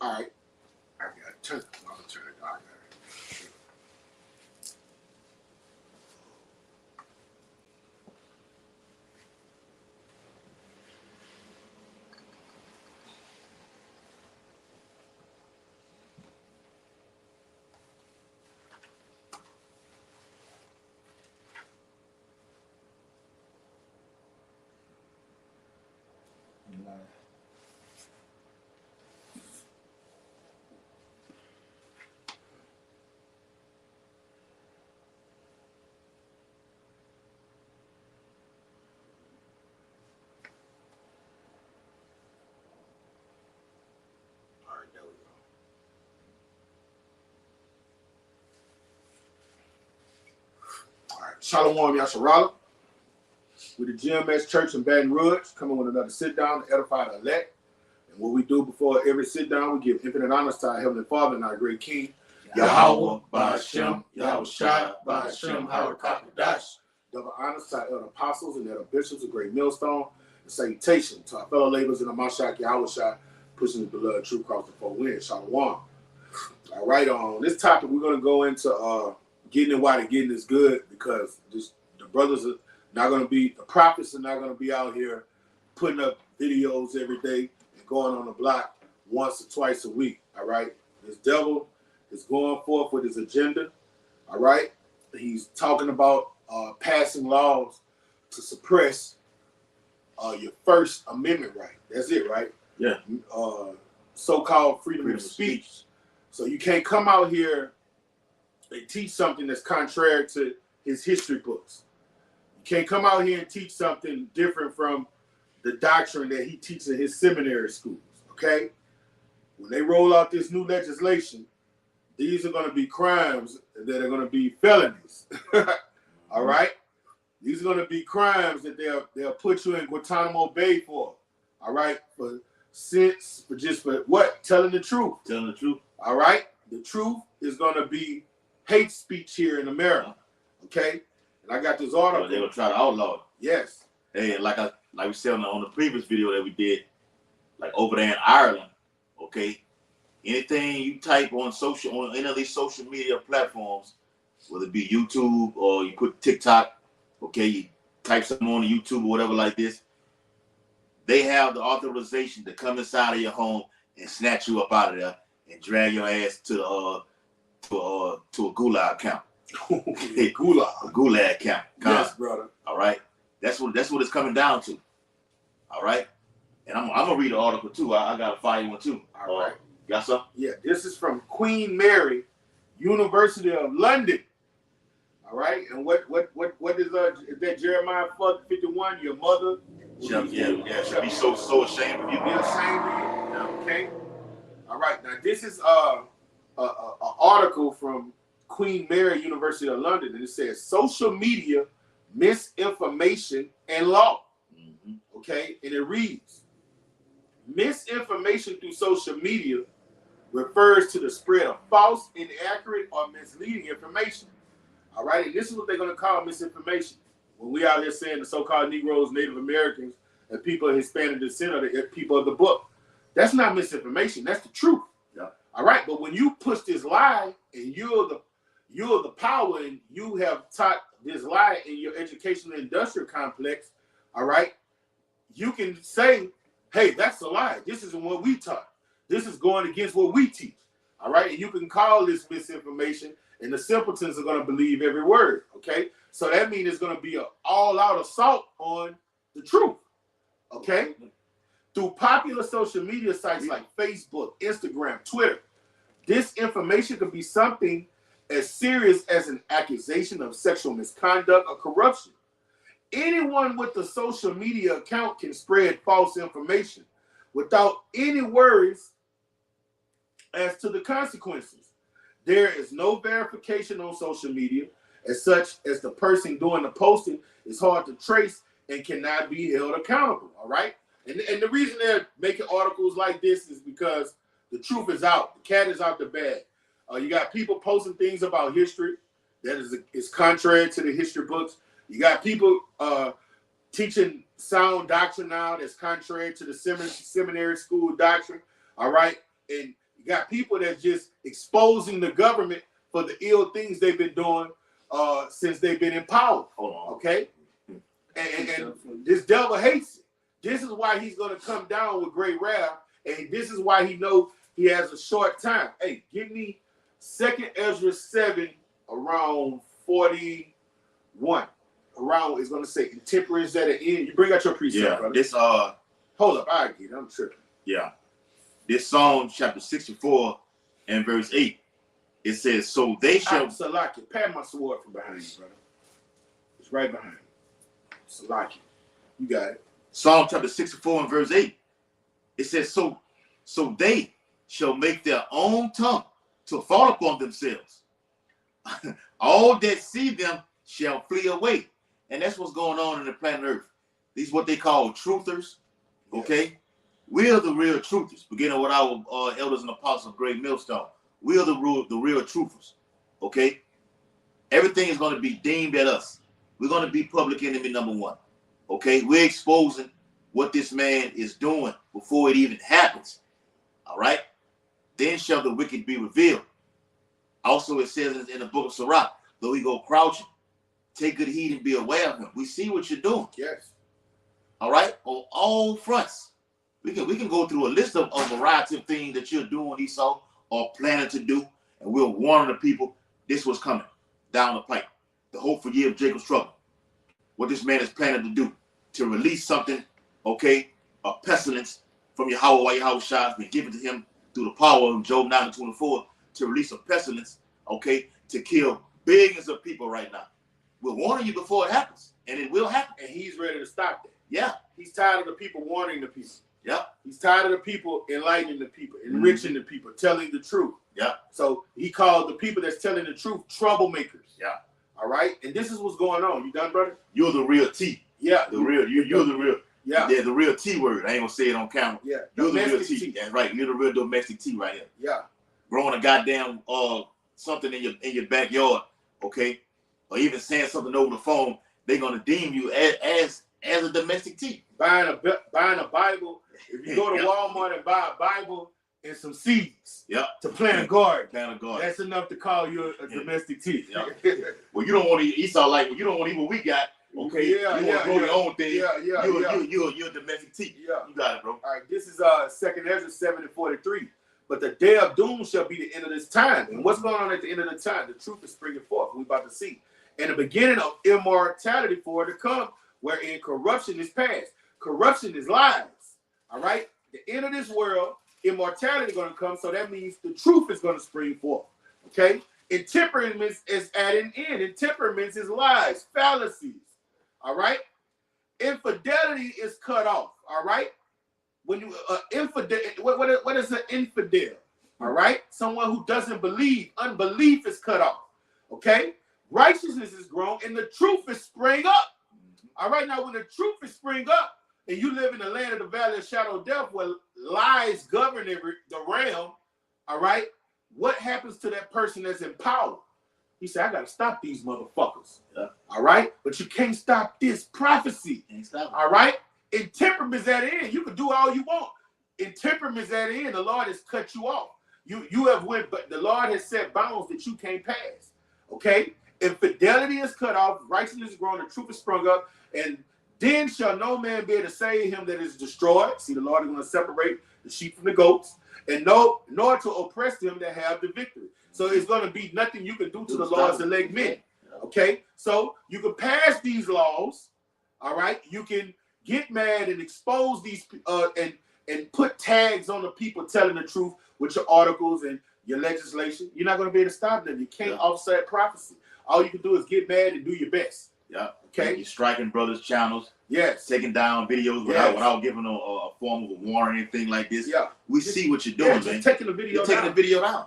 All right. I got to turn it. I'm going to turn it. All right. All right, there we go. All right. Shalom, Yasharala. We're the GMS Church in Baton Rouge, coming with another sit down to edify the elect. And what we do before every sit down, we give infinite honors to our Heavenly Father and our great King, Yahweh, Ba'ashem, Yahweh Shai, Ba'ashem, Harakakadash. Double honors to our elder apostles and elder bishops, a great millstone, and salutation to our fellow laborers in the Mashak Yahweh Shai, pushing the beloved truth across the four winds. Shalom. All right, on this topic, we're going to go into getting and why the getting is good, because the brothers are not going to be, the prophets are not going to be out here putting up videos every day and going on the block once or twice a week. All right, this devil is going forth with his agenda. All right, he's talking about passing laws to suppress your First Amendment right. That's it, right? Yeah. So-called freedom of speech. So you can't come out here and teach something that's contrary to his history books. You can't come out here and teach something different from the doctrine that he teaches in his seminary schools, okay? When they roll out this new legislation, these are going to be crimes that are going to be felonies, all right? These are going to be crimes that they'll put you in Guantanamo Bay for, all right? For what? Telling the truth. Telling the truth. All right? The truth is going to be hate speech here in America, okay? And I got this article. They will try to outlaw it. Yes. Hey, like we said on the previous video that we did, like over there in Ireland, okay? Anything you type on any of these social media platforms, whether it be YouTube or you put TikTok, okay, you type something on YouTube or whatever like this, they have the authorization to come inside of your home and snatch you up out of there and drag your ass to a gulag camp. A gulag camp. Yes, brother. All right, that's what it's coming down to. All right, and I'm gonna read the article too. I got a fire one too. All right. Got some? Yeah, this is from Queen Mary, University of London. All right, and what is that Jeremiah 51? Your mother? She'll be so ashamed of you. Be ashamed of you. Okay. All right. Now this is an article from Queen Mary, University of London, and it says social media, misinformation, and law. Mm-hmm. Okay, and it reads: misinformation through social media refers to the spread of false, inaccurate, or misleading information. All right, and this is what they're going to call misinformation. When we out there saying the so-called Negroes, Native Americans, and people of Hispanic descent are the people of the book, that's not misinformation. That's the truth. Yeah. All right, but when you push this lie, and you're the power, and you have taught this lie in your educational industrial complex, all right, you can say, hey, that's a lie. This isn't what we taught. This is going against what we teach. All right, and you can call this misinformation, and the simpletons are going to believe every word. Okay, so that means it's going to be an all-out assault on the truth. Okay, through popular social media sites like Facebook, Instagram, Twitter, this information can be something as serious as an accusation of sexual misconduct or corruption. Anyone with a social media account can spread false information without any worries as to the consequences. There is no verification on social media, as such as the person doing the posting is hard to trace and cannot be held accountable. All right, and the reason they're making articles like this is because the truth is out. The cat is out the bag. You got people posting things about history that is contrary to the history books. You got people teaching sound doctrine now that's contrary to the seminary school doctrine. All right, and You got people that's just exposing the government for the ill things they've been doing since they've been in power. Hold on. Okay? And this devil hates it. This is why he's going to come down with great wrath, and this is why he knows he has a short time. Hey, give me 2nd Ezra 7 around 41. Around is going to say intemperance at the end. You bring out your precept, brother. This hold up, I get it. I'm tripping. Yeah. This Psalm chapter 64 and verse 8. It says, so they shall Salaki, pat my sword from behind you, brother. It's right behind you. Salaki. You got it. Psalm chapter 64 and verse 8. It says, so they shall make their own tongue to fall upon themselves. All that see them shall flee away. And that's what's going on in the planet Earth. These what they call truthers. Okay? We are the real truthers, beginning with our elders and apostles, Great Millstone. We are the real truthers. Okay? Everything is going to be deemed at us. We're going to be public enemy number one. Okay? We're exposing what this man is doing before it even happens. All right? Then shall the wicked be revealed. Also, it says in the book of Sirach, though he go crouching, take good heed and be aware of him. We see what you're doing. Yes. All right? On all fronts. We can go through a list of a variety of things that you're doing, Esau, or planning to do, and we're warning the people this was coming down the pipe. The hopeful year of Jacob's trouble. What this man is planning to do, to release something, okay, a pestilence from Yahweh, while Yahweh Shah has been given to him through the power of Job 9:24, to release a pestilence, okay, to kill billions of people right now. We're warning you before it happens, and it will happen. And he's ready to stop that. Yeah. He's tired of the people warning the people. Yeah. He's tired of the people enlightening the people, enriching the people, telling the truth. Yeah. So he called the people that's telling the truth troublemakers. Yeah. All right. And this is what's going on. You done, brother? You're the real T. Yeah. The real. You're the real. Yeah. Yeah. The real T word. I ain't gonna say it on camera. Yeah. You're the real T. T. That's right. You're the real domestic T right here. Yeah. Growing a goddamn something in your backyard, okay, or even saying something over the phone, they're gonna deem you as a domestic T. Buying a Bible. If you go to Walmart and buy a Bible and some seeds to plant a garden, that's enough to call you a domestic T. Well, you don't want to Esau like, well, you don't want to eat what we got. Okay, you want to grow your own thing. You're a domestic T. Yeah. You got it, bro. All right, this is 2nd Ezra 7:43. But the day of doom shall be the end of this time. And what's going on at the end of the time? The truth is springing forth. We're about to see. And the beginning of immortality for it to come, wherein corruption is past. Corruption is lies. All right? The end of this world, immortality is going to come. So that means the truth is going to spring forth. Okay? Intemperance is at an end. Intemperance is lies, fallacies. All right? Infidelity is cut off. All right? When you infidel, what is an infidel? All right, someone who doesn't believe. Unbelief is cut off. Okay, righteousness is grown, and the truth is spring up. All right, now when the truth is spring up, and you live in the land of the valley of shadow of death, where lies govern the realm. All right, what happens to that person that's in power? He said, "I got to stop these motherfuckers." Yeah. All right, but you can't stop this prophecy. Can't stop. All right. Intemperance at the end. You can do all you want. Intemperance at the end. The Lord has cut you off. You have went, but the Lord has set bounds that you can't pass. Okay? Infidelity is cut off, righteousness is grown, the truth is sprung up, and then shall no man be able to save him that is destroyed. See, the Lord is going to separate the sheep from the goats, and nor to oppress them that have the victory. So it's going to be nothing you can do to the Lord's elect men. Okay? So you can pass these laws. All right? You can get mad and expose these and put tags on the people telling the truth with your articles and your legislation. You're not going to be able to stop them. You can't offset prophecy. All you can do is get mad and do your best. Yeah. Okay. You're striking brothers' channels. Yes. Taking down videos without giving a form of a warning or anything like this. Yeah. We see what you're doing, man. Taking the video taking the video down.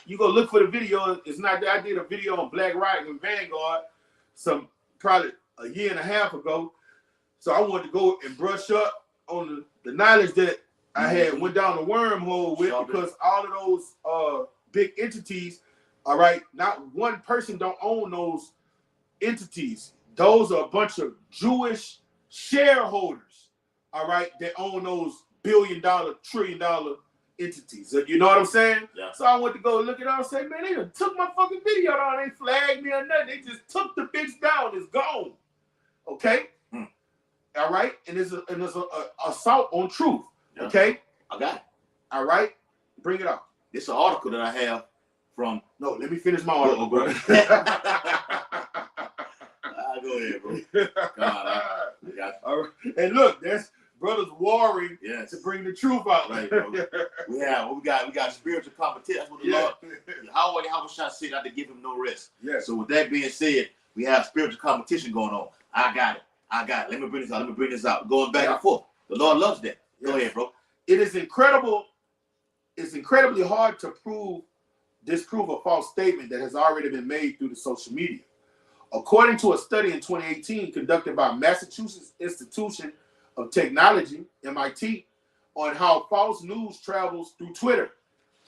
You go look for the video. It's not that I did a video on Black Riot and Vanguard probably a year and a half ago. So I wanted to go and brush up on the knowledge that I had went down the wormhole with, because all of those big entities, all right, not one person don't own those entities. Those are a bunch of Jewish shareholders, all right, that own those $1 billion, $1 trillion entities. You know what I'm saying? Yeah. So I went to go look it up and say, man, they done took my fucking video down. They flagged me or nothing. They just took the bitch down. It's gone. Okay? All right? And there's a assault on truth. Yeah. Okay? I got it. All right? Bring it up. It's an article that I have from... No, let me finish my article, bro. Go ahead, bro. God, I got you. All right. And look, that's brothers warring Yes. to bring the truth out. Right, bro. we got spiritual competition. That's what the Lord. How shall say not to give him no rest? Yes. So with that being said, we have spiritual competition going on. I got it. Let me bring this out. Going back and forth. The Lord loves that. Go ahead, bro. It is incredible. It's incredibly hard to disprove a false statement that has already been made through the social media. According to a study in 2018 conducted by Massachusetts Institution of Technology, MIT, on how false news travels through Twitter.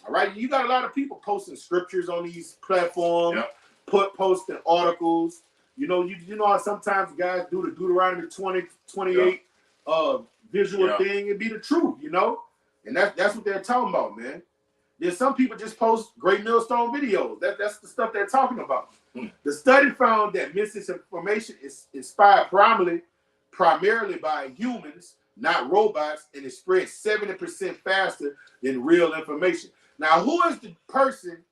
All right, you got a lot of people posting scriptures on these platforms, posting articles. You know how sometimes guys do the Deuteronomy 20:28 visual thing and be the truth, you know? And that's what they're talking about, man. There's some people just post Great Millstone videos. That's the stuff they're talking about. The study found that misinformation is inspired primarily by humans, not robots, and it spreads 70% faster than real information. Now, who is the person,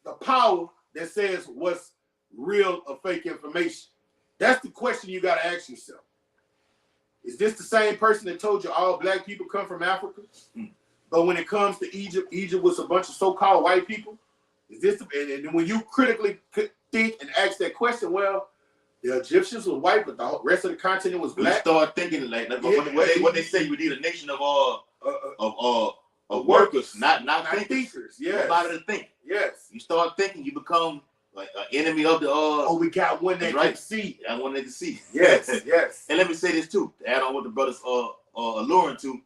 the power that says what's real or fake information? That's the question you got to ask yourself. Is this the same person that told you all black people come from Africa? But when it comes to Egypt was a bunch of so-called white people? Is this and when you critically think and ask that question, well, the Egyptians were white, but the rest of the continent was black. You start thinking like what they say, you need a nation of workers, not thinkers. Yes. Nobody to think. Yes. You start thinking, you become like an enemy of the we got one that can see. I want that to see. Yes, yes. And let me say this too, to add on what the brothers alluring to,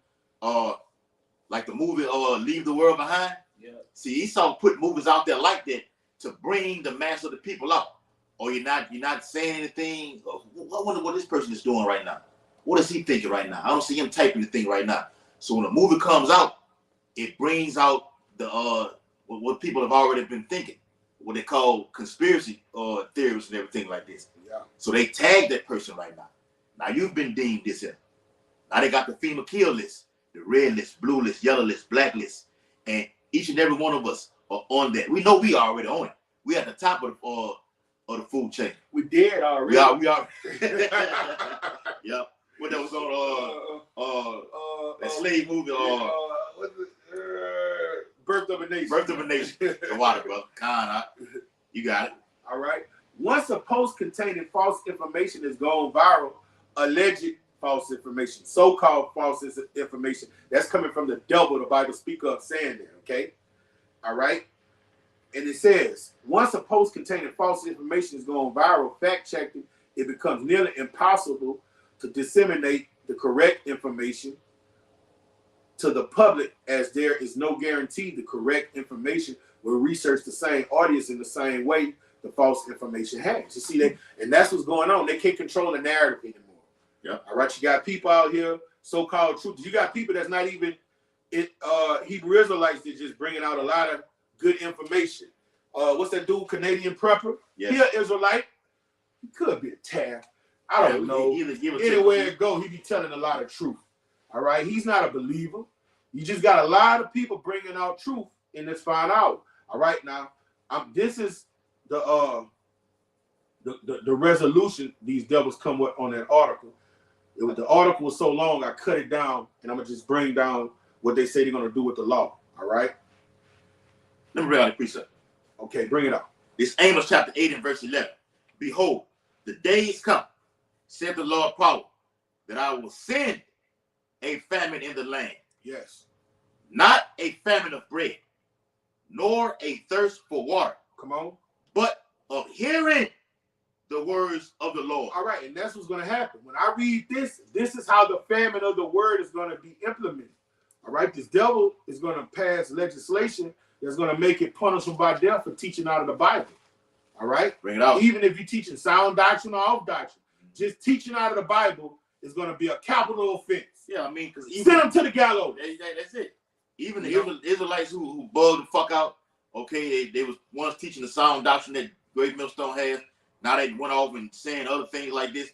like the movie Leave the World Behind. Yeah. See, Esau put movies out there like that to bring the mass of the people out. Or you're not saying anything. I wonder what this person is doing right now. What is he thinking right now? I don't see him typing the thing right now. So when a movie comes out, it brings out the what people have already been thinking, what they call conspiracy theories and everything like this. Yeah. So they tag that person right now. Now you've been deemed this here. Now they got the FEMA kill list, the red list, blue list, yellow list, black list, and each and every one of us are on that. We know we already on it. We at the top of the food chain. We did already. We are. Yeah. What that was on that slave movie what's it? Birth of a Nation. Birth of a Nation. The water, brother. You got it. All right. Once a post containing false information is gone viral, alleged false information, so-called false information, that's coming from the devil, the Bible speak of saying that, okay? All right? And it says, once a post containing false information is going viral, fact-checking, it becomes nearly impossible to disseminate the correct information to the public, as there is no guarantee the correct information will research the same audience in the same way the false information has. You see that? And that's what's going on. They can't control the narrative anymore. Yeah. All right. You got people out here, so-called truth. You got people that's not even Hebrew Israelites that's just bringing out a lot of good information. What's that dude, Canadian Prepper? Yes. He an Israelite. He could be a tab. I don't know. Anywhere it go, he be telling a lot of truth. All right. He's not a believer. You just got a lot of people bringing out truth in this fine hour. All right. Now, this is the resolution these devils come with on that article. The article was so long, I cut it down, and I'm gonna just bring down what they say they're gonna do with the law. All right. Let me read out the precept. Okay, bring it up. This Amos chapter 8 and verse 11. Behold, the days come, saith the Lord power, that I will send a famine in the land. Yes. Not a famine of bread, nor a thirst for water. Come on. But of hearing the words of the Lord. All right, and that's what's going to happen. When I read this, this is how the famine of the word is going to be implemented. All right, this devil is going to pass legislation that's going to make it punishable by death for teaching out of the Bible. All right? Bring it out. Even if you're teaching sound doctrine or off doctrine, just teaching out of the Bible is going to be a capital offense. Yeah, I mean, because send them to the gallows. That's it. Even the Israelites who bugged the fuck out, okay, they was once teaching the sound doctrine that Great Millstone has. Now they went off and saying other things like this.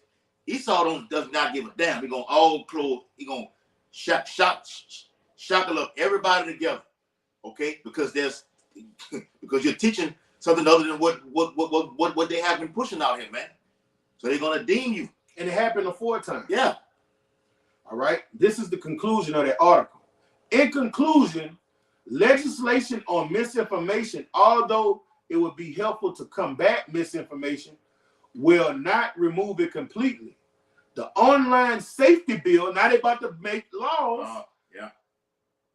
Esau does not give a damn. He gonna all close. He gonna shackle up everybody together, okay? Because because you're teaching something other than what they have been pushing out here, man. So they're gonna deem you. And it happened the 4 times. Yeah. All right. This is the conclusion of that article. In conclusion, legislation on misinformation, although it would be helpful to combat misinformation, will not remove it completely. The online safety bill, now they're about to make laws,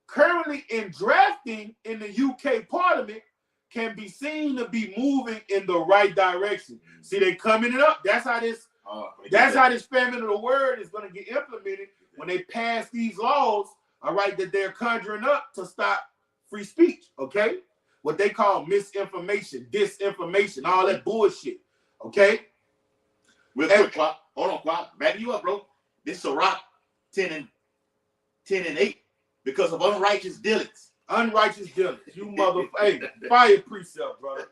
currently in drafting in the UK Parliament, can be seen to be moving in the right direction. See, they coming it up. That's how this famine of the word is going to get implemented when they pass these laws, all right, that they're conjuring up to stop free speech, okay? What they call misinformation, disinformation, all that bullshit, okay? Real quick, Quap. Hold on, Quap. Backing you up, bro. This Sirach 10 and 8 because of unrighteous dealings. Unrighteous dealings. You motherfucker. Hey, fire precept, brother.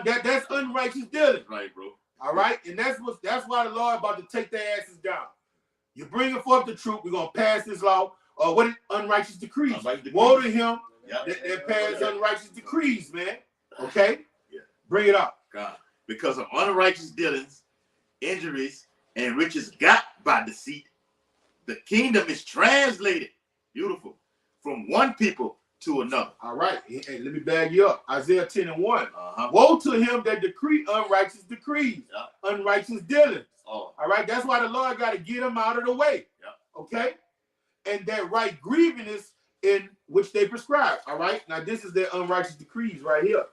That's unrighteous dealings. Right, bro. All right? And that's why the Lord about to take their asses down. You're bringing forth the truth. We're going to pass this law. What is unrighteous decrees? Woe to him that pass unrighteous decrees, man. Okay? Yeah. Bring it up. God. Because of unrighteous dealings, injuries, and riches got by deceit, the kingdom is translated, beautiful, from one people to another. All right. Hey, let me bag you up. Isaiah 10 and 1. Woe to him that decree unrighteous decrees, unrighteous dealings. All right. That's why the Lord got to get them out of the way. Okay. And that right grievance in which they prescribe. All right. Now, this is their unrighteous decrees right here.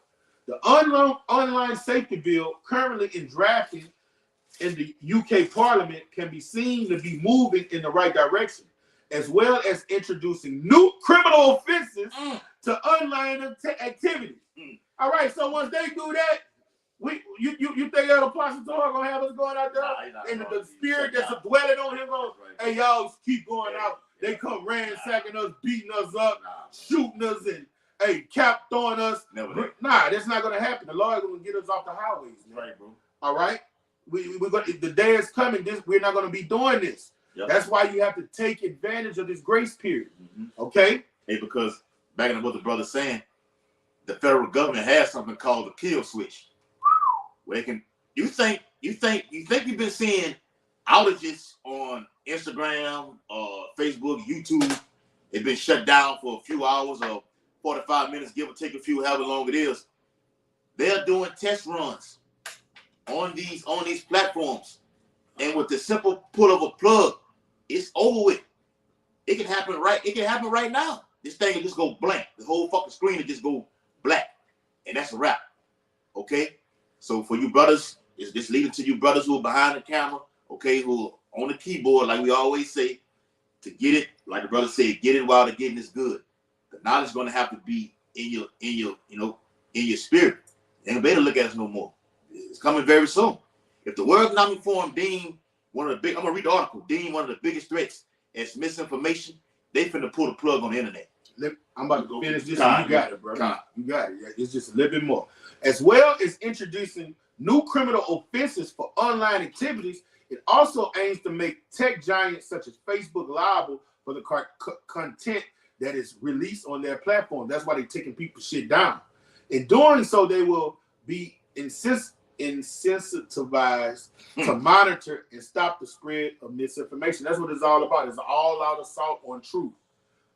The online safety bill currently in drafting in the UK Parliament can be seen to be moving in the right direction, as well as introducing new criminal offenses to online activities. All right, so once they do that, you think El Apostle gonna have us going out there, and the spirit that's dwelling on him going, hey, y'all keep going out. They come ransacking us, beating us up, shooting us, and hey, cap throwing us. Nah, that's not gonna happen. The Lord is gonna get us off the highways, man. Right, bro. All right, we're gonna. The day is coming. We're not gonna be doing this. Yep. That's why you have to take advantage of this grace period. Okay? Hey, because back in what the brother's saying, the federal government has something called the kill switch. Where you think you've been seeing outages on Instagram, Facebook, YouTube. It's been shut down for a few hours or 45 minutes, give or take a few, however long it is. They're doing test runs on these platforms. And with the simple pull of a plug, it's over with. It can happen right now. This thing will just go blank. The whole fucking screen will just go black. And that's a wrap. Okay? So for you brothers, it's just leading to you brothers who are behind the camera, okay, who are on the keyboard, like we always say, to get it, like the brother said, get it while the getting is good. The knowledge is gonna have to be in your spirit. Ain't better look at us no more. It's coming very soon. If the word not informed deemed one of the big, I'm gonna read the article, deemed one of the biggest threats as misinformation, they finna pull the plug on the internet. I'm about to finish this. You got it, bro. You got it. It's just a little bit more. As well as introducing new criminal offenses for online activities, it also aims to make tech giants such as Facebook liable for the content that is released on their platform. That's why they're taking people's shit down. In doing so, they will be insensitivized to monitor and stop the spread of misinformation. That's what it's all about. It's an all-out assault on truth.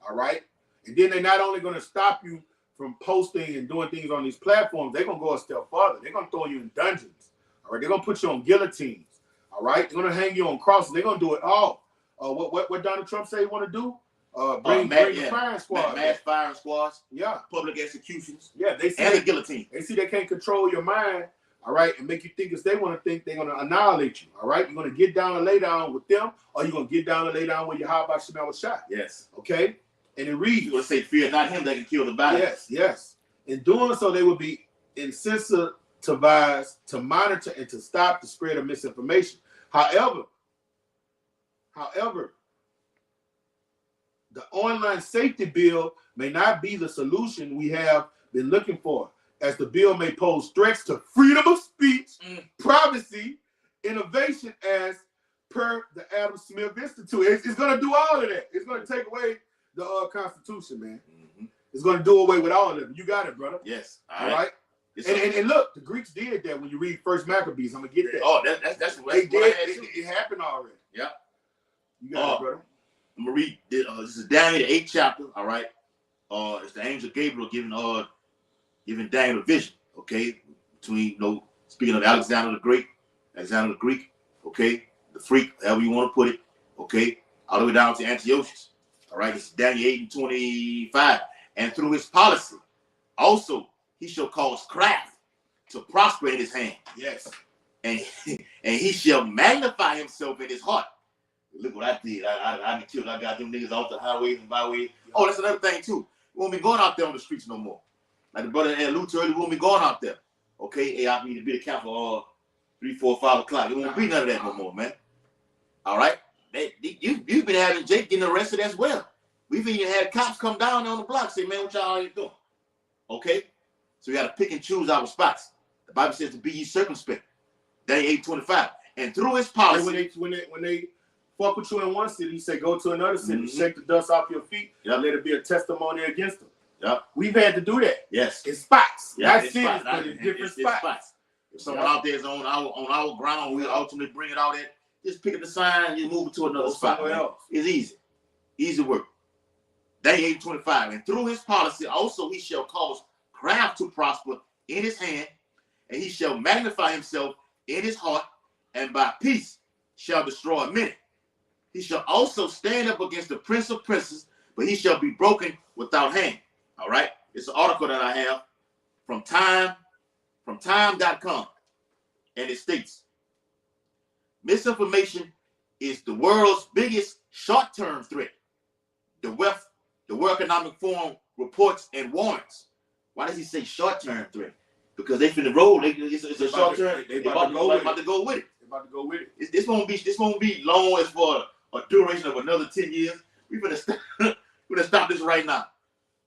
All right? And then they're not only going to stop you from posting and doing things on these platforms, they're going to go a step further. They're going to throw you in dungeons. All right? They're going to put you on guillotines. All right? They're going to hang you on crosses. They're going to do it all. What Donald Trump say he want to do? Bring the firing squad. Mass firing squads. Yeah. Public executions. Yeah. They see and the guillotine. They see they can't control your mind. All right, and make you think as they want to think, they're going to annihilate you. All right, you're going to get down and lay down with them, or you're going to get down and lay down with your Habba Shemal was shot. Yes. Okay, and it reads. You're going to say, fear not him that can kill the body. Yes, yes. In doing so, they will be insensitivized to monitor and to stop the spread of misinformation. However, the online safety bill may not be the solution we have been looking for, as the bill may pose threats to freedom of speech, privacy, innovation, as per the Adam Smith Institute. It's going to do all of that. It's going to take away the Constitution, man. Mm-hmm. It's going to do away with all of them. You got it, brother. Yes. All right. And look, the Greeks did that when you read First Maccabees. I'm going to get that. Oh, that's what they did. It happened already. Yeah. You got it, brother. I'm going to read this is Daniel, the 8th chapter. All right. It's the angel Gabriel giving Daniel a vision. Okay. Between, speaking of Alexander the Greek, okay, the freak, however you want to put it, okay, all the way down to Antiochus. All right, it's Daniel 8:25. And through his policy, also he shall cause craft to prosper in his hand. Yes. And he shall magnify himself in his heart. Look what I did. I killed. I got them niggas off the highways and byways. Oh, that's another thing too. We won't be going out there on the streets no more. Like the brother alluded to earlier, we won't be going out there. Okay, hey, I need to be the camp for 3, 4, 5 o'clock. It won't be none of that no more, man. All right? You've been having Jake getting arrested as well. We've even had cops come down on the block and say, man, what y'all doing? Okay? So we got to pick and choose our spots. The Bible says to be ye circumspect. Daniel 8:25. And through his policy. When they fuck with you in one city, he say go to another city, shake the dust off your feet, and let it be a testimony against them. Yep. We've had to do that. Yes. In spots. Yeah, Not cities, but in different spots. If someone out there is on our ground, we'll ultimately bring it out at. Just pick up the sign and you move it to another spot. It's easy. Easy work. Daniel 8:25. And through his policy also he shall cause craft to prosper in his hand, and he shall magnify himself in his heart, and by peace shall destroy many. He shall also stand up against the prince of princes, but he shall be broken without hand. All right? It's an article that I have from time.com, and it states, misinformation is the world's biggest short-term threat. The World Economic Forum reports and warns. Why does he say short-term threat? Because they finna roll. It's a short-term. They about to go with it. This won't be long as for a duration of another 10 years. We're gonna stop this right now.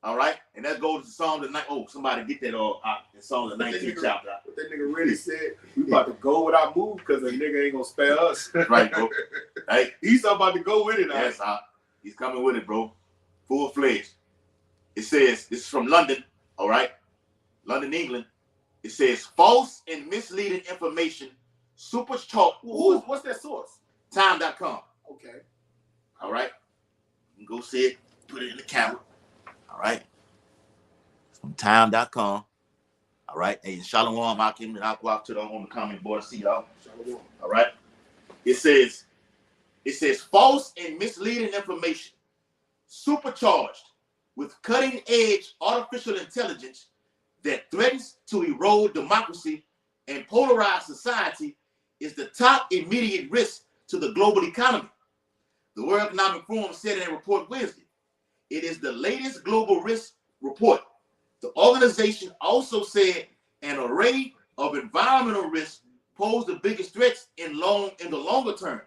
All right, and that goes to Psalm the 9. Oh, somebody get that in Psalm the 19th chapter. What that nigga really said, we about to go with our move because the nigga ain't gonna spare us. Right, bro. Hey, he's about to go with it. Yes, he's coming with it, bro. Full fledged. It says this is from London. All right, London, England. It says false and misleading information supercharged. What's that source? Time.com. Okay. All right. You can go see it. Put it in the camera. All right. It's from time.com. All right. Hey, Shalom. I'll go out to on the comment board and see y'all. Shalom. All right. It says false and misleading information supercharged with cutting-edge artificial intelligence that threatens to erode democracy and polarize society is the top immediate risk to the global economy. The World Economic Forum said in a report Wednesday. It is the latest global risk report. The organization also said an array of environmental risks pose the biggest threats in the longer term.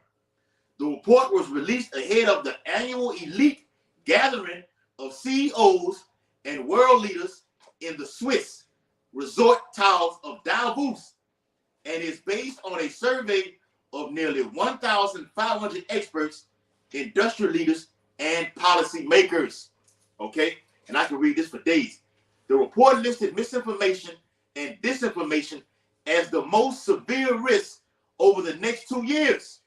The report was released ahead of the annual elite gathering of CEOs and world leaders in the Swiss resort towns of Davos, and is based on a survey of nearly 1,500 experts, industrial leaders, and policy makers. Okay, and I can read this for days. The report listed misinformation and disinformation as the most severe risks over the next 2 years,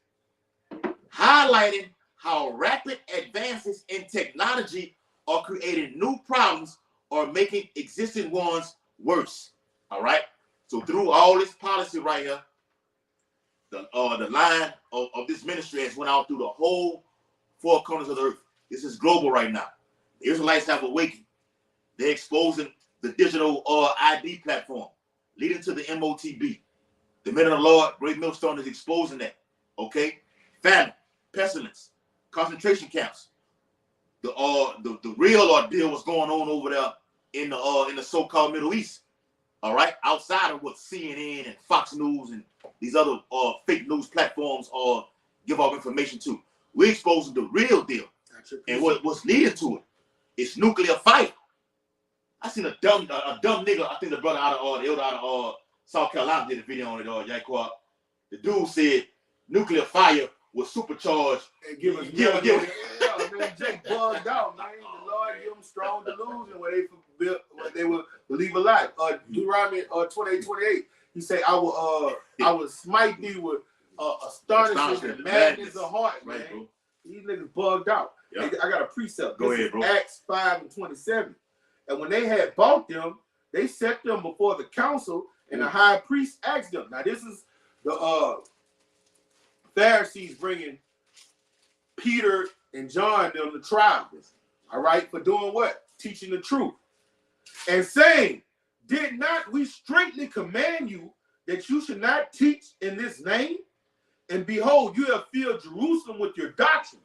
highlighting how rapid advances in technology are creating new problems or making existing ones worse. All right. So through all this policy right here, the line of this ministry has went out through the whole 4 corners of the earth. This is global right now. The Israelites have awakened. They're exposing the digital ID platform, leading to the MOTB. The men of the Lord, Great Millstone, is exposing that. Okay, famine, pestilence, concentration camps. The real ordeal was going on over there in the so-called Middle East. All right, outside of what CNN and Fox News and these other fake news platforms give our information to. We're exposing the real deal. And what's leading to it is nuclear fight. I seen a dumb nigga, I think the brother out of the elder out of South Carolina did a video on it, Jaquan. The dude said nuclear fire was supercharged. And give us man, Jake bugged out, man. The Lord give them strong delusion where they will believe a lie. Deuteronomy 28:28. He say, I will smite thee with astonishment and madness of heart, man. Right, these niggas bugged out. Yep. I got a precept. Go ahead, bro. Acts 5:27. And when they had bought them, they set them before the council, and the high priest asked them. Now, this is the Pharisees bringing Peter and John them to trial. All right, for doing what? Teaching the truth. And saying, did not we straitly command you that you should not teach in this name? And behold, you have filled Jerusalem with your doctrine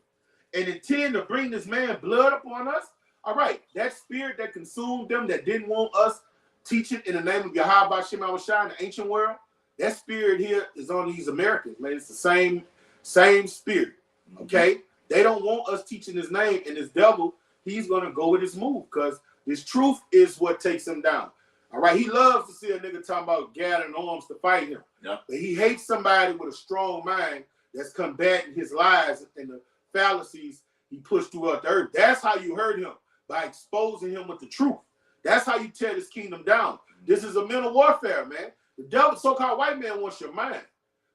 and intend to bring this man blood upon us. All right, that spirit that consumed them, that didn't want us teaching in the name of Yahweh Shem Shai in the ancient world, that spirit here is on these Americans, man. It's the same spirit, okay? They don't want us teaching his name, and this devil, he's going to go with his move because this truth is what takes him down. All right, he loves to see a nigga talking about gathering arms to fight him. Yeah. But he hates somebody with a strong mind that's combating his lies and the fallacies he pushed throughout the earth. That's how you hurt him, by exposing him with the truth. That's how you tear this kingdom down. This is a mental warfare, man. The devil, so-called white man, wants your mind.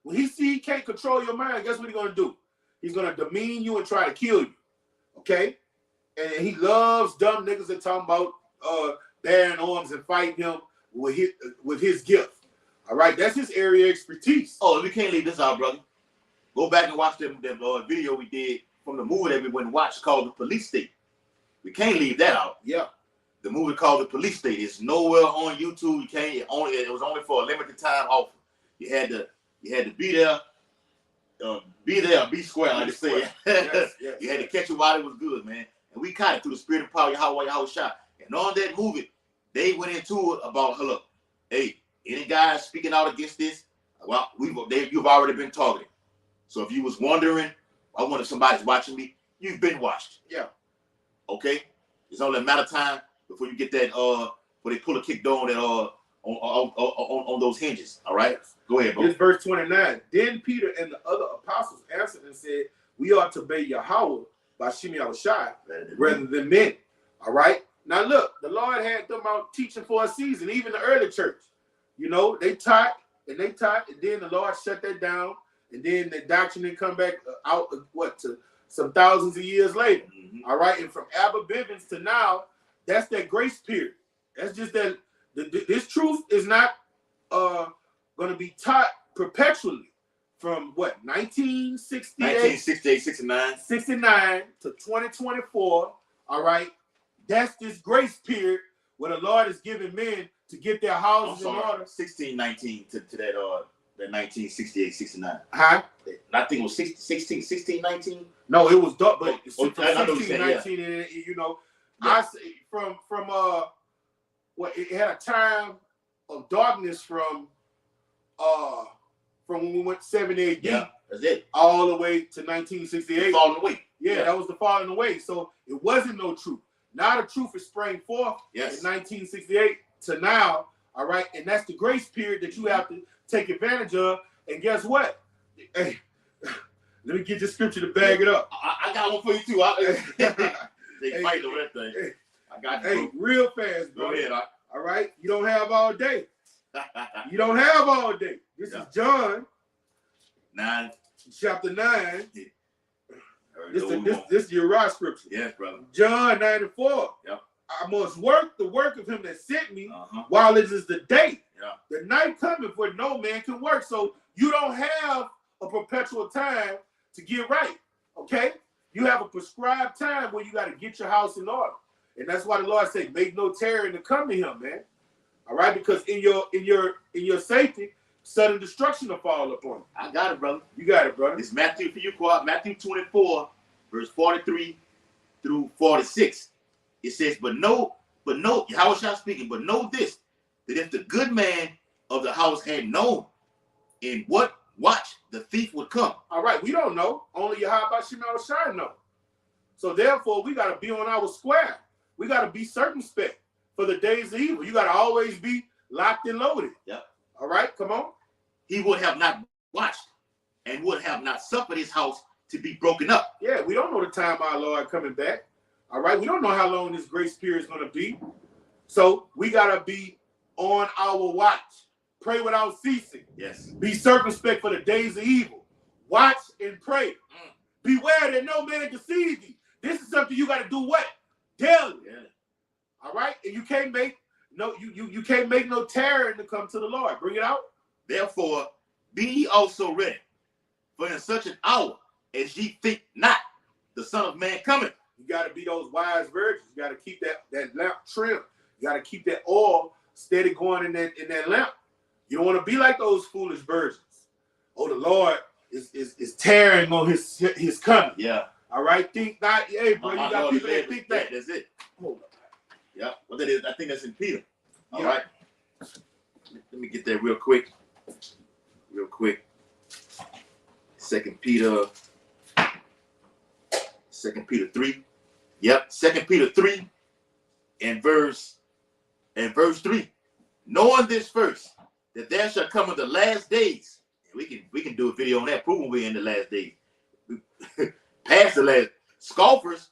When he see he can't control your mind, guess what he's going to do? He's going to demean you and try to kill you, okay? And he loves dumb niggas that talking about bearing arms and fighting him with his gift. All right, that's his area of expertise. Oh, we can't leave this out, brother. Go back and watch that video we did from the movie that we went and watched called The Police State. We can't leave that out. Yeah. The movie called The Police State. It's nowhere on YouTube. You can't. It was only for a limited time offer. You had to be there. Be square, like they say. Yes, you had to catch it while it was good, man. And we caught it through the spirit and power of Yahweh Shai. And on that movie, they went into it about, look, hey, any guys speaking out against this, well, you've already been targeted. So if you was wondering, I wonder if somebody's watching me, you've been watched. Yeah. Okay? It's only a matter of time before you get that, where they pull a kick down that, on those hinges. All right? Go ahead, bro. This verse 29. Then Peter and the other apostles answered and said, we ought to obey Yahweh by Shem Shai rather than men. All right? Now look, the Lord had them out teaching for a season, even the early church. You know, they taught, and then the Lord shut that down, and then the doctrine didn't come back out, to some thousands of years later. Mm-hmm. All right? And from Abba Bivens to now, that's that grace period. That's just that this truth is not going to be taught perpetually from 1968, 69 to 2024. All right? That's this grace period where the Lord is giving men to get their houses in order. 1619 to that 1968, 69. Huh? I think it was 1619. No, it was dark, but from 1619, and you know, yeah. I say from it had a time of darkness from when we went 70 AD. Yeah, that's it. All the way to 1968. Falling away. Yeah, that was the falling away. So it wasn't no truth. Now the truth is sprang forth in 1968 to now, all right? And that's the grace period that you have to take advantage of. And guess what? Hey, let me get your scripture to bag it up. I got one for you too. They fight over that thing. Hey, I got you. Hey, real fast, bro. Go ahead. All right? You don't have all day. You don't have all day. This is John 9. Chapter 9. Yeah. This is your right scripture. Yes, brother. John 9:4. Yep. I must work the work of him that sent me while it is the day. Yeah. The night cometh where no man can work. So you don't have a perpetual time to get right. Okay? You have a prescribed time where you got to get your house in order. And that's why the Lord said, make no terror to come to him, man. All right? Because in your safety, sudden destruction will fall upon you. I got it, brother. You got it, brother. It's Matthew for you, Quad. Matthew 24, verse 43 through 46. It says, but know, Yahweh Shai speaking, but know this, that if the good man of the house had known in what watch the thief would come. All right, we don't know. Only Yahweh Shem Shai know. So therefore, we got to be on our square. We got to be circumspect for the days of evil. You got to always be locked and loaded. Yep. All right, come on. He would have not watched and would have not suffered his house to be broken up. Yeah, we don't know the time our Lord coming back. All right, we don't know how long this grace period is going to be. So we got to be on our watch. Pray without ceasing. Yes. Be circumspect for the days of evil. Watch and pray. Beware that no man deceive thee. This is something you got to do what? Daily. Yeah. All right? And you can't make you can't make no terror to come to the Lord. Bring it out. Therefore, be ye also ready, for in such an hour as ye think not, the Son of Man cometh. You got to be those wise virgins. You got to keep that lamp trimmed. You got to keep that oil steady going in that lamp. You don't want to be like those foolish virgins. Oh, the Lord is tearing on his coming. Yeah. All right. Think not. Hey, bro, you got people that think that. That's it. Hold on. Yeah. Well, that is. I think that's in Peter. All Yeah. right. Let me get that real quick. Real quick. 2 Peter 3. Yep. 2 Peter 3 and verse 3. Knowing this first, that there shall come in the last days. We can do a video on that, proving we're in the last days. Past the last. Scoffers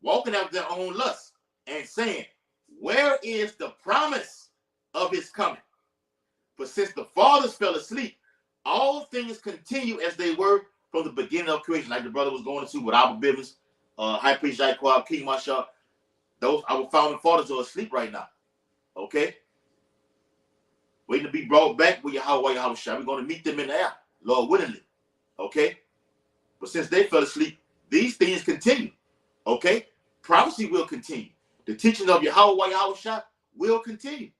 walking after their own lusts and saying, where is the promise of his coming? For since the fathers fell asleep, all things continue as they were from the beginning of creation. Like the brother was going into with our business, High Priest Jaquab, King Marshall. Those our founding fathers are asleep right now. Okay? Waiting to be brought back with Yahweh. We're going to meet them in the air, Lord willingly. Okay? But since they fell asleep, these things continue. Okay? Prophecy will continue. The teaching of Yahweh will continue.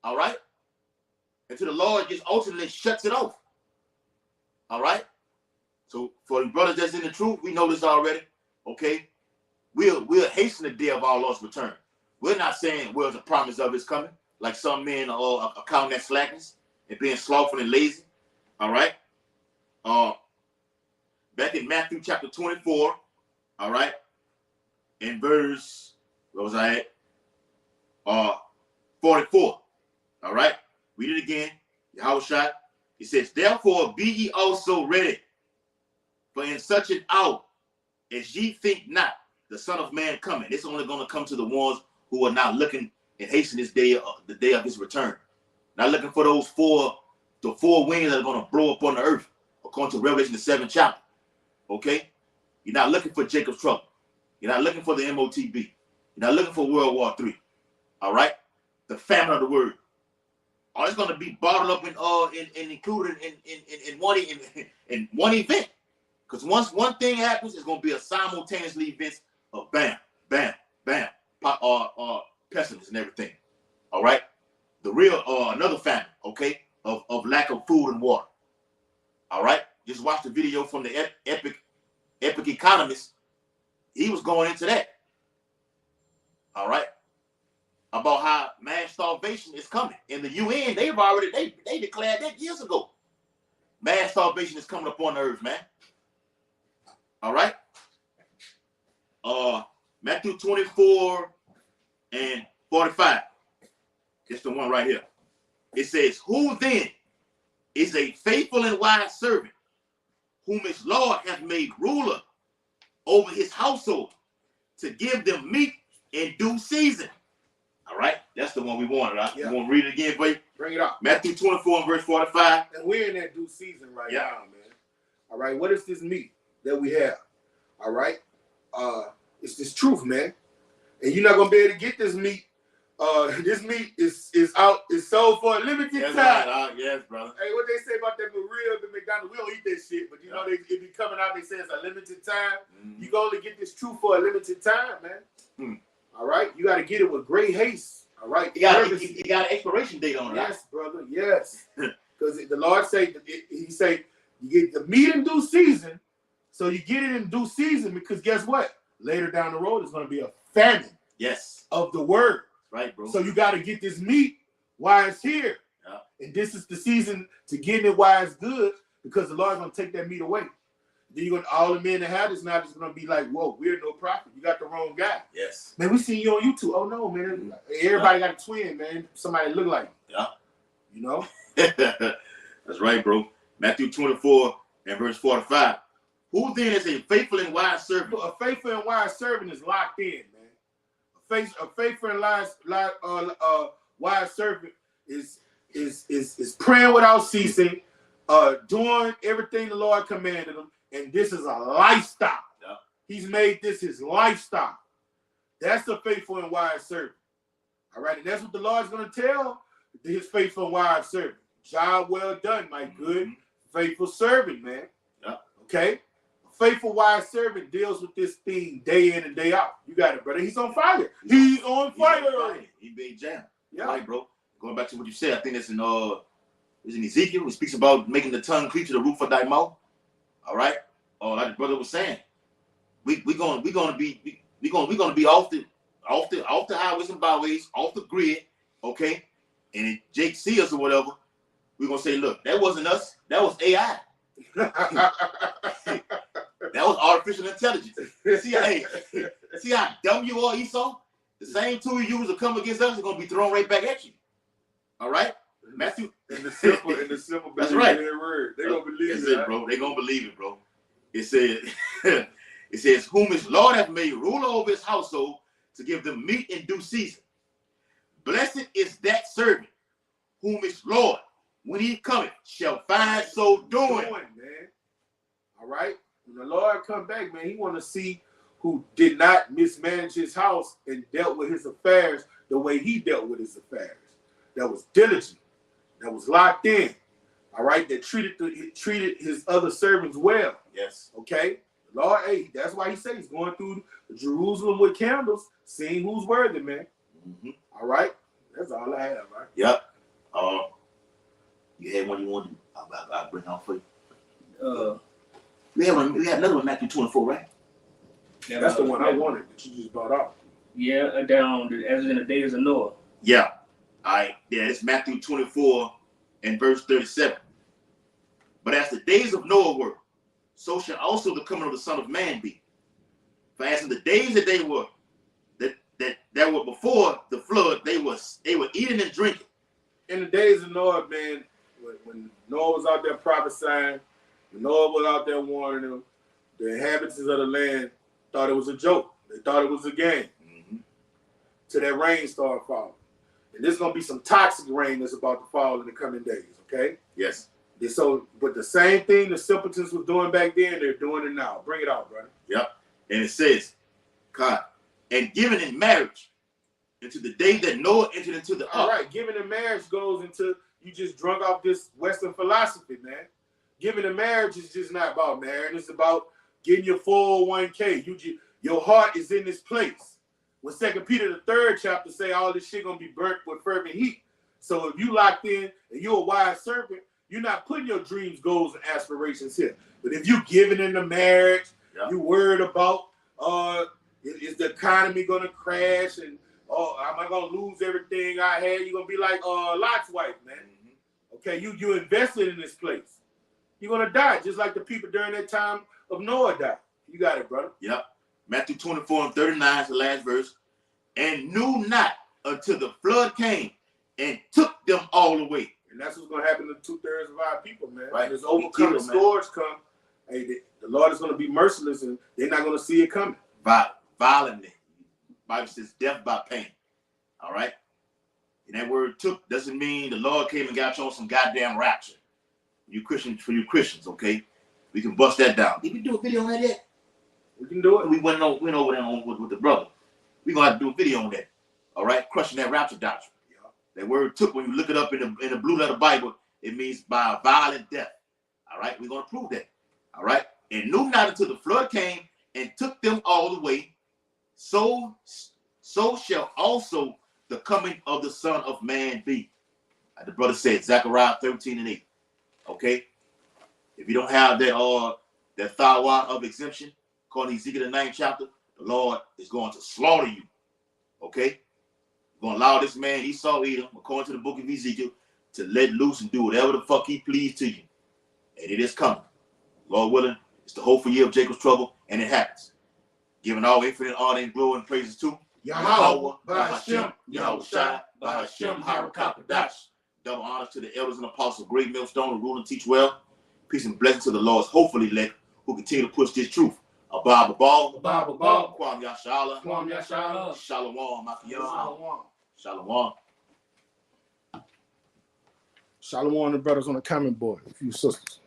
All right? Until the Lord just ultimately shuts it off. All right? So for the brothers that's in the truth, we know this already. Okay? We'll hasten the day of our Lord's return. We're not saying where's the promise of his coming, like some men are counting that slackness and being slothful and lazy. All right? Back in Matthew chapter 24, all right, in verse, where was I at? 44. All right? Read it again. Yahushua. He says, therefore be ye also ready, for in such an hour as ye think not, the Son of Man coming. It's only going to come to the ones who are not looking and hasten this day, the day of his return. Not looking for the four winds that are going to blow up on the earth, according to Revelation the 7th chapter. Okay? You're not looking for Jacob's trouble. You're not looking for the MOTB. You're not looking for World War III. All right? The famine of the word. All it's going to be bottled up and included in one event. Because once one thing happens, it's going to be a simultaneously events of bam, bam, bam, pestilence and everything. All right? The real, another famine, okay, of lack of food and water. All right? Just watch the video from the epic economist. He was going into that. All right? About how mass starvation is coming. In the UN, they declared that years ago. Mass starvation is coming upon the earth, man. All right? Matthew 24 and 45. It's the one right here. It says, who then is a faithful and wise servant, whom his Lord hath made ruler over his household, to give them meat in due season? All right, that's the one we wanted. Right? Yeah. You want to read it again, buddy? Bring it up. Matthew 24 and verse 45. And we're in that due season right now, man. All right, what is this meat that we have? All right, it's this truth, man. And you're not gonna be able to get this meat. This meat is sold for a limited time. Right. Yes, brother. Hey, what they say about that real, the McDonald's, we don't eat that shit, but you know they be coming out. They say it's a limited time. You can only get this truth for a limited time, man. All right, you got to get it with great haste. All right, you got an expiration date on it. Yes, brother. Yes, because the Lord say He say you get the meat in due season, so you get it in due season because guess what? Later down the road, there's going to be a famine. Yes, of the word. Right, bro. So you got to get this meat while it's here, and this is the season to get it while it's good because the Lord's going to take that meat away. Then you're gonna all the men that have this now just gonna be like, whoa, we're no prophet. You got the wrong guy. Yes. Man, we seen you on YouTube. Oh no, man. Everybody got a twin, man. Somebody look like you. Yeah. You know? That's right, bro. Matthew 24 and verse 45. Who then is a faithful and wise servant? A faithful and wise servant is locked in, man. A faithful and wise servant is praying without ceasing, doing everything the Lord commanded him, and this is a lifestyle. Yeah. He's made this his lifestyle. That's a faithful and wise servant. All right, and that's what the Lord's going to tell his faithful and wise servant. Job well done, my good, faithful servant, man. Yeah. Okay? A faithful, wise servant deals with this thing day in and day out. You got it, brother. He's on fire. He's on fire. He big jam. Yeah. Right, bro. Going back to what you said, I think it's in Ezekiel. It speaks about making the tongue cleave to the roof of thy mouth. All right. Like the brother was saying, we gonna be off the highways and byways, off the grid, okay? And if Jake see us or whatever, we're gonna say, look, that wasn't us, that was AI. That was artificial intelligence. See how dumb you are, Esau? The same tool you use to come against us is gonna be thrown right back at you. All right? Matthew. And the simple That's right. their word. They're gonna believe That's it, it, bro. They're gonna believe it, bro. It says, whom his Lord hath made ruler over his household to give them meat in due season. Blessed is that servant whom his Lord, when he cometh, shall find so doing. Man. All right? When the Lord come back, man, he want to see who did not mismanage his house and dealt with his affairs the way he dealt with his affairs. That was diligent. That was locked in. All right? That treated his other servants well. Yes. Okay? The Lord, hey, that's why he said he's going through Jerusalem with candles, seeing who's worthy, man. Mm-hmm. All right? That's all I have, right? Yep. You had one you want to I'll bring out for you. We had another one, Matthew 24, right? That's the one I wanted that you just brought up. Yeah, down as in the days of Noah. Yeah. All right. Yeah, it's Matthew 24 and verse 37. But as the days of Noah were, so shall also the coming of the Son of Man be. For as in the days that they were that were before the flood, they were eating and drinking. In the days of Noah, man, when Noah was out there prophesying, when Noah was out there warning them, the inhabitants of the land thought it was a joke. They thought it was a game. Mm-hmm. Till that rain started falling. And there's going to be some toxic rain that's about to fall in the coming days, okay? Yes. But the same thing the simpletons was doing back then, they're doing it now. Bring it out, brother. Yep. And it says, God, and given in marriage into the day that Noah entered into the ark. All right, giving in marriage goes into, you just drunk off this Western philosophy, man. Giving in marriage is just not about marriage. It's about getting your 401k. Your heart is in this place. When 2 Peter the 3rd chapter say all this shit gonna be burnt with fervent heat. So if you locked in and you're a wise servant, you're not putting your dreams, goals, and aspirations here. But if you giving into marriage, you worried about is the economy gonna crash and am I gonna lose everything I had? You're gonna be like Lot's wife, man. Mm-hmm. Okay, you invested in this place. You're gonna die just like the people during that time of Noah died. You got it, brother. Yep. Matthew 24 and 39 is the last verse. And knew not until the flood came and took them all away. And that's what's going to happen to 2/3 of our people, man. Right. When this overcoming scourge come, hey, the Lord is going to be merciless and they're not going to see it coming. Violently. Bible says death by pain. All right? And that word took doesn't mean the Lord came and got you on some goddamn rapture. For you Christians, okay? We can bust that down. Did we do a video on that yet? We can do it. We went over there with the brother. We're going to have to do a video on that. All right? Crushing that rapture doctrine. Yeah. That word took, when you look it up in the blue letter Bible, it means by a violent death. All right? We're going to prove that. All right? And knew not until the flood came and took them all away. So shall also the coming of the Son of Man be. Like the brother said, Zechariah 13 and 8. Okay? If you don't have that thawa of exemption, according to Ezekiel the 9th chapter, the Lord is going to slaughter you. Okay? Going to allow this man Esau Edom, according to the book of Ezekiel, to let loose and do whatever the fuck he pleased to you. And it is coming. Lord willing, It's the hopeful year of Jacob's trouble, and it happens. Giving all infinite honor and glory and praises to Yahweh, Bahashem, Yahweh Shai, Bahashem, Harakapadash. Double honors to the elders and apostles, great millstone, who rule and teach well. Peace and blessings to the Lord's hopefully elect, who continue to push this truth. Abba Ball, Kwam Yashala, Shalom, Makiyah, Shalom. Shalom, the brothers on the comment board, a few sisters.